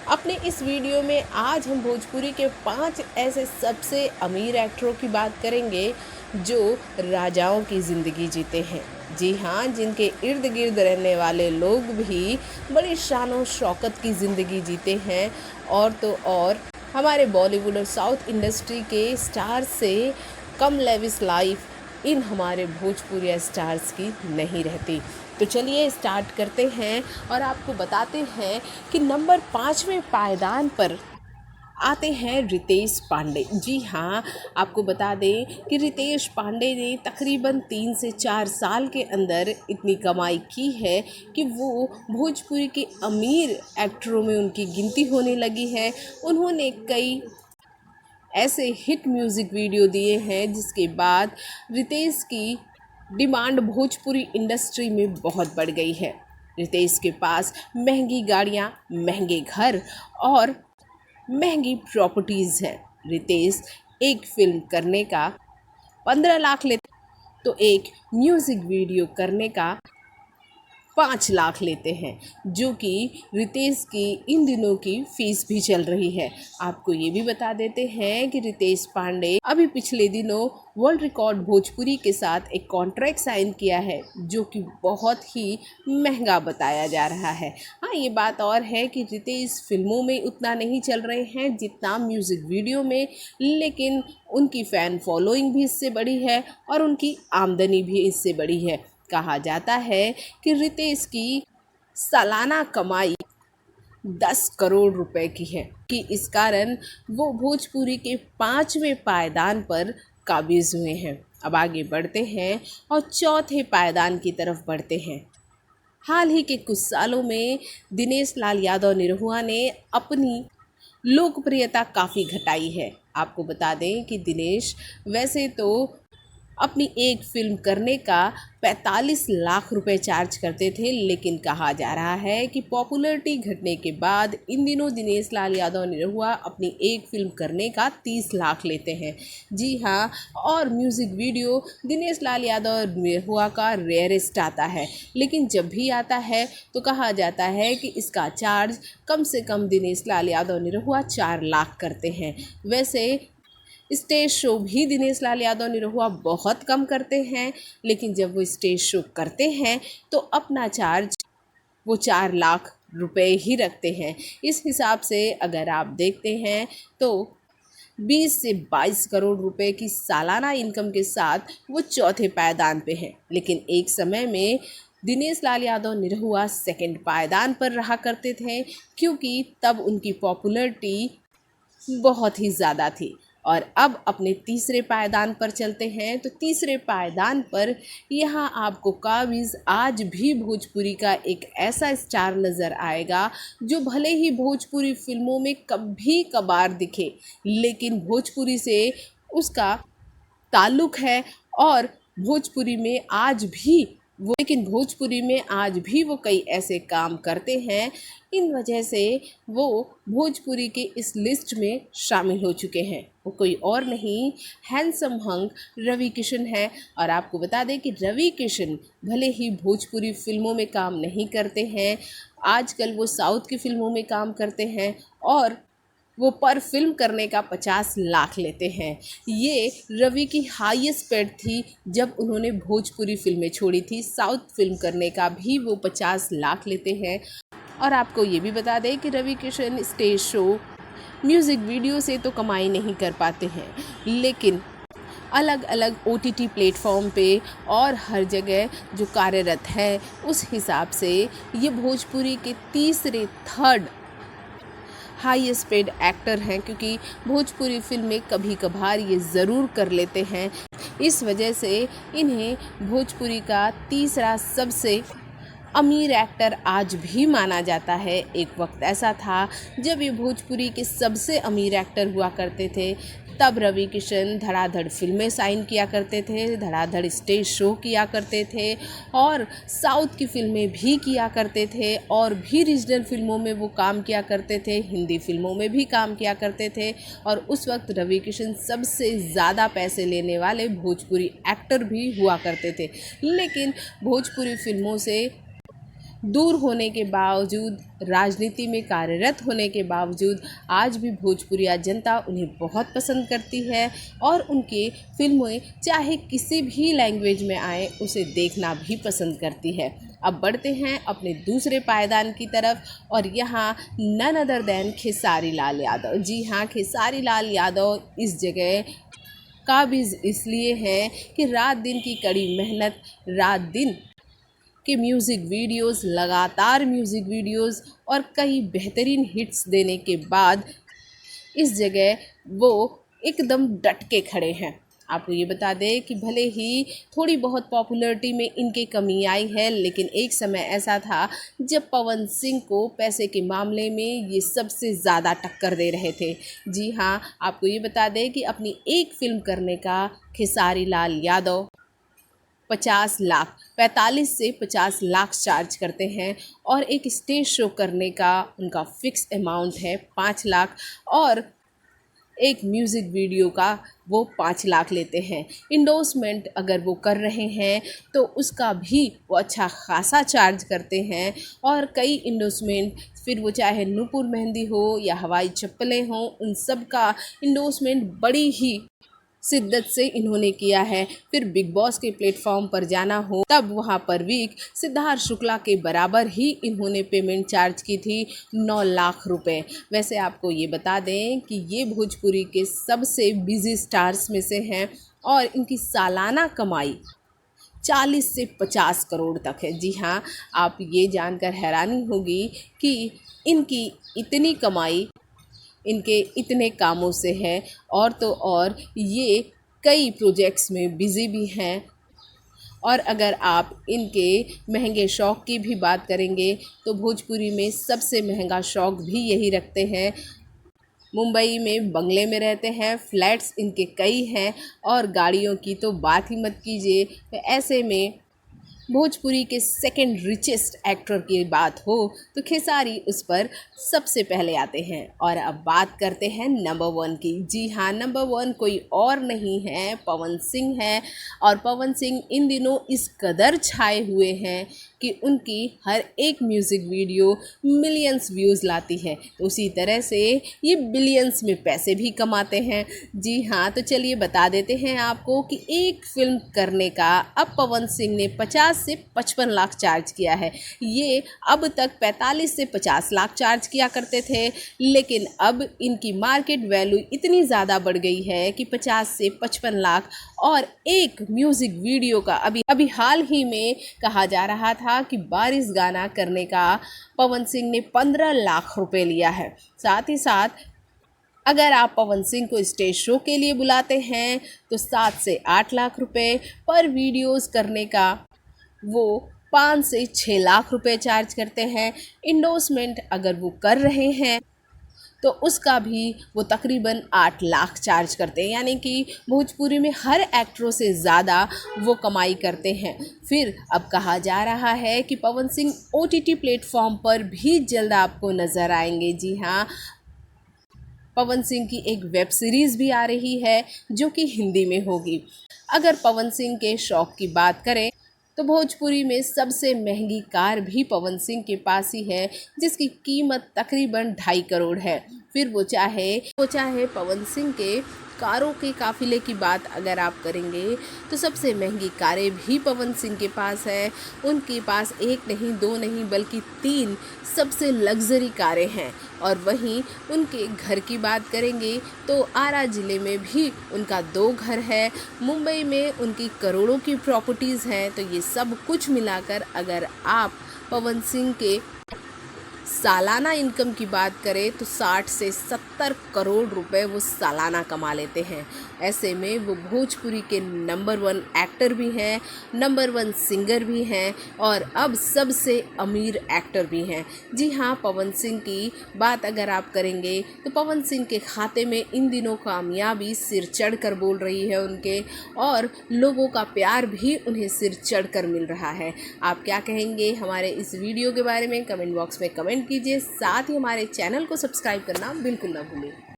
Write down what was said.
अपने इस वीडियो में आज हम भोजपुरी के 5 ऐसे सबसे अमीर एक्टरों की बात करेंगे जो राजाओं की ज़िंदगी जीते हैं। जी हाँ, जिनके इर्द गिर्द रहने वाले लोग भी बड़ी शान शौकत की ज़िंदगी जीते हैं। और तो और हमारे बॉलीवुड और साउथ इंडस्ट्री के स्टार से कम लेविश लाइफ इन हमारे भोजपुरी स्टार्स की नहीं रहती। तो चलिए स्टार्ट करते हैं और आपको बताते हैं कि नंबर 5वें पायदान पर आते हैं रितेश पांडे। जी हाँ, आपको बता दें कि रितेश पांडे ने तकरीबन 3 से 4 साल के अंदर इतनी कमाई की है कि वो भोजपुरी के अमीर एक्टरों में उनकी गिनती होने लगी है। उन्होंने कई ऐसे हिट म्यूज़िक वीडियो दिए हैं जिसके बाद रितेश की डिमांड भोजपुरी इंडस्ट्री में बहुत बढ़ गई है। रितेश के पास महंगी गाड़ियाँ, महंगे घर और महंगी प्रॉपर्टीज़ है। रितेश एक फिल्म करने का 15 लाख लेते तो एक म्यूज़िक वीडियो करने का 5 लाख लेते हैं, जो कि रितेश की इन दिनों की फ़ीस भी चल रही है। आपको ये भी बता देते हैं कि रितेश पांडे अभी पिछले दिनों वर्ल्ड रिकॉर्ड भोजपुरी के साथ एक कॉन्ट्रैक्ट साइन किया है, जो कि बहुत ही महंगा बताया जा रहा है। हाँ, ये बात और है कि रितेश फिल्मों में उतना नहीं चल रहे हैं जितना म्यूज़िक वीडियो में, लेकिन उनकी फ़ैन फॉलोइंग भी इससे बड़ी है और उनकी आमदनी भी इससे बड़ी है। कहा जाता है कि रितेश की सालाना कमाई 10 करोड़ रुपए की है कि इस कारण वो भोजपुरी के 5वें पायदान पर काबिज हुए हैं। अब आगे बढ़ते हैं और चौथे पायदान की तरफ बढ़ते हैं। हाल ही के कुछ सालों में दिनेश लाल यादव निरहुआ ने अपनी लोकप्रियता काफ़ी घटाई है। आपको बता दें कि दिनेश वैसे तो अपनी एक फिल्म करने का 45 लाख रुपए चार्ज करते थे, लेकिन कहा जा रहा है कि पॉपुलैरिटी घटने के बाद इन दिनों दिनेश लाल यादव निरहुआ अपनी एक फिल्म करने का 30 लाख लेते हैं। जी हाँ, और म्यूज़िक वीडियो दिनेश लाल यादव निरहुआ का रेयरेस्ट आता है, लेकिन जब भी आता है तो कहा जाता है कि इसका चार्ज कम से कम दिनेश लाल यादव निरहुआ 4 लाख करते हैं। वैसे स्टेज शो भी दिनेश लाल यादव निरहुआ बहुत कम करते हैं, लेकिन जब वो स्टेज शो करते हैं तो अपना चार्ज वो 4 लाख रुपए ही रखते हैं। इस हिसाब से अगर आप देखते हैं तो 20 से 22 करोड़ रुपए की सालाना इनकम के साथ वो चौथे पायदान पे हैं। लेकिन एक समय में दिनेश लाल यादव निरहुआ सेकंड पायदान पर रहा करते थे, क्योंकि तब उनकी पॉपुलैरिटी बहुत ही ज़्यादा थी। और अब अपने तीसरे पायदान पर चलते हैं। तो तीसरे पायदान पर यहाँ आपको काबिज आज भी भोजपुरी का एक ऐसा स्टार नज़र आएगा जो भले ही भोजपुरी फिल्मों में कभी कभार दिखे, लेकिन भोजपुरी से उसका ताल्लुक़ है और भोजपुरी में आज भी वो कई ऐसे काम करते हैं। इन वजह से वो भोजपुरी के इस लिस्ट में शामिल हो चुके हैं। वो कोई और नहीं, हैंडसम हंक रवि किशन है। और आपको बता दें कि रवि किशन भले ही भोजपुरी फिल्मों में काम नहीं करते हैं, आजकल वो साउथ की फिल्मों में काम करते हैं और वो पर फिल्म करने का 50 लाख लेते हैं। ये रवि की हाईएस्ट पेड थी जब उन्होंने भोजपुरी फिल्में छोड़ी थी। साउथ फिल्म करने का भी वो 50 लाख लेते हैं। और आपको ये भी बता दें कि Ravi Kishan stage show, music video से तो कमाई नहीं कर पाते हैं, लेकिन अलग अलग OTT प्लेटफॉर्म पे और हर जगह जो कार्यरत है, उस हिसाब से ये भोजपुरी के थर्ड हाईएस्ट पेड एक्टर हैं, क्योंकि भोजपुरी फिल्में कभी कभार ये ज़रूर कर लेते हैं। इस वजह से इन्हें भोजपुरी का तीसरा सबसे अमीर एक्टर आज भी माना जाता है। एक वक्त ऐसा था जब ये भोजपुरी के सबसे अमीर एक्टर हुआ करते थे। तब रवि किशन धड़ाधड़ फिल्में साइन किया करते थे, धड़ाधड़ स्टेज शो किया करते थे और साउथ की फिल्में भी किया करते थे और भी रीजनल फिल्मों में वो काम किया करते थे, हिंदी फिल्मों में भी काम किया करते थे। और उस वक्त रवि किशन सबसे ज़्यादा पैसे लेने वाले भोजपुरी एक्टर भी हुआ करते थे। लेकिन भोजपुरी फिल्मों से दूर होने के बावजूद, राजनीति में कार्यरत होने के बावजूद आज भी भोजपुरिया जनता उन्हें बहुत पसंद करती है और उनके फिल्में चाहे किसी भी लैंग्वेज में आए उसे देखना भी पसंद करती है। अब बढ़ते हैं अपने दूसरे पायदान की तरफ और यहाँ none other than Khesari Lal Yadav. जी हाँ, खेसारी लाल यादव इस जगह काबिज़ इसलिए है कि रात दिन की कड़ी मेहनत, रात दिन के म्यूज़िक वीडियोस, लगातार म्यूज़िक वीडियोस और कई बेहतरीन हिट्स देने के बाद इस जगह वो एकदम डट के खड़े हैं। आपको ये बता दें कि भले ही थोड़ी बहुत पॉपुलैरिटी में इनकी कमी आई है, लेकिन एक समय ऐसा था जब पवन सिंह को पैसे के मामले में ये सबसे ज़्यादा टक्कर दे रहे थे। जी हाँ, आपको ये बता दें कि अपनी एक फ़िल्म करने का खेसारी लाल यादव 50 लाख 45 से 50 लाख चार्ज करते हैं और एक स्टेज शो करने का उनका फ़िक्स अमाउंट है 5 लाख और एक म्यूज़िक वीडियो का वो 5 लाख लेते हैं। इंडोर्समेंट अगर वो कर रहे हैं तो उसका भी वो अच्छा खासा चार्ज करते हैं और कई इंडोर्समेंट, फिर वो चाहे नूपुर मेहंदी हो या हवाई चप्पलें हों, उन सब का इंडोर्समेंट बड़ी ही शिद्दत से इन्होंने किया है। फिर बिग बॉस के प्लेटफॉर्म पर जाना हो तब वहाँ पर भी सिद्धार्थ शुक्ला के बराबर ही इन्होंने पेमेंट चार्ज की थी 9 लाख रुपए। वैसे आपको ये बता दें कि ये भोजपुरी के सबसे बिजी स्टार्स में से हैं और इनकी सालाना कमाई 40 से 50 करोड़ तक है। जी हाँ, आप ये जानकर हैरानी होगी कि इनकी इतनी कमाई इनके इतने कामों से है और तो और ये कई प्रोजेक्ट्स में बिज़ी भी हैं। और अगर आप इनके महंगे शौक़ की भी बात करेंगे तो भोजपुरी में सबसे महंगा शौक़ भी यही रखते हैं। मुंबई में बंगले में रहते हैं, फ्लैट्स इनके कई हैं और गाड़ियों की तो बात ही मत कीजिए। तो ऐसे में भोजपुरी के सेकंड रिचेस्ट एक्टर की बात हो तो खेसारी उस पर सबसे पहले आते हैं। और अब बात करते हैं नंबर 1 की। जी हाँ, नंबर 1 कोई और नहीं है, पवन सिंह है। और पवन सिंह इन दिनों इस कदर छाए हुए हैं कि उनकी हर एक म्यूज़िक वीडियो मिलियंस व्यूज़ लाती है। उसी तरह से ये बिलियंस में पैसे भी कमाते हैं। जी हाँ, तो चलिए बता देते हैं आपको कि एक फ़िल्म करने का अब पवन सिंह ने 50 से 55 लाख चार्ज किया है। ये अब तक 45 से 50 लाख चार्ज किया करते थे, लेकिन अब इनकी मार्केट वैल्यू इतनी ज़्यादा बढ़ गई है कि 50 से 55 लाख। और एक म्यूज़िक वीडियो का अभी हाल ही में कहा जा रहा था कि बारिश गाना करने का पवन सिंह ने 15 लाख रुपए लिया है। साथ ही साथ अगर आप पवन सिंह को स्टेज शो के लिए बुलाते हैं तो 7 से 8 लाख रुपए पर वीडियोस करने का वो 5 से 6 लाख रुपए चार्ज करते हैं। इंडोर्समेंट अगर वो कर रहे हैं तो उसका भी वो तकरीबन 8 लाख चार्ज करते हैं, यानी कि भोजपुरी में हर एक्टरों से ज़्यादा वो कमाई करते हैं। फिर अब कहा जा रहा है कि पवन सिंह OTT प्लेटफॉर्म पर भी जल्द आपको नज़र आएंगे। जी हाँ, पवन सिंह की एक वेब सीरीज़ भी आ रही है जो कि हिंदी में होगी। अगर पवन सिंह के शौक़ की बात करें तो भोजपुरी में सबसे महंगी कार भी पवन सिंह के पास ही है, जिसकी कीमत तकरीबन 2.5 करोड़ है। फिर वो चाहे पवन सिंह के कारों के काफ़िले की बात अगर आप करेंगे तो सबसे महंगी कारें भी पवन सिंह के पास है। उनके पास 1 नहीं 2 नहीं बल्कि 3 सबसे लग्जरी कारें हैं। और वहीं उनके घर की बात करेंगे तो आरा ज़िले में भी उनका 2 घर है। मुंबई में उनकी करोड़ों की प्रॉपर्टीज़ हैं। तो ये सब कुछ मिलाकर अगर आप पवन सिंह के सालाना इनकम की बात करें तो 60 से 70 करोड़ रुपए वो सालाना कमा लेते हैं। ऐसे में वो भोजपुरी के नंबर 1 एक्टर भी हैं, नंबर 1 सिंगर भी हैं और अब सबसे अमीर एक्टर भी हैं। जी हाँ, पवन सिंह की बात अगर आप करेंगे तो पवन सिंह के खाते में इन दिनों कामयाबी सिर चढ़ कर बोल रही है उनके, और लोगों का प्यार भी उन्हें सिर चढ़ कर मिल रहा है। आप क्या कहेंगे हमारे इस वीडियो के बारे में? कमेंट बॉक्स में कमेंट कीजिए। साथ ही हमारे चैनल को सब्सक्राइब करना बिल्कुल ना भूलें।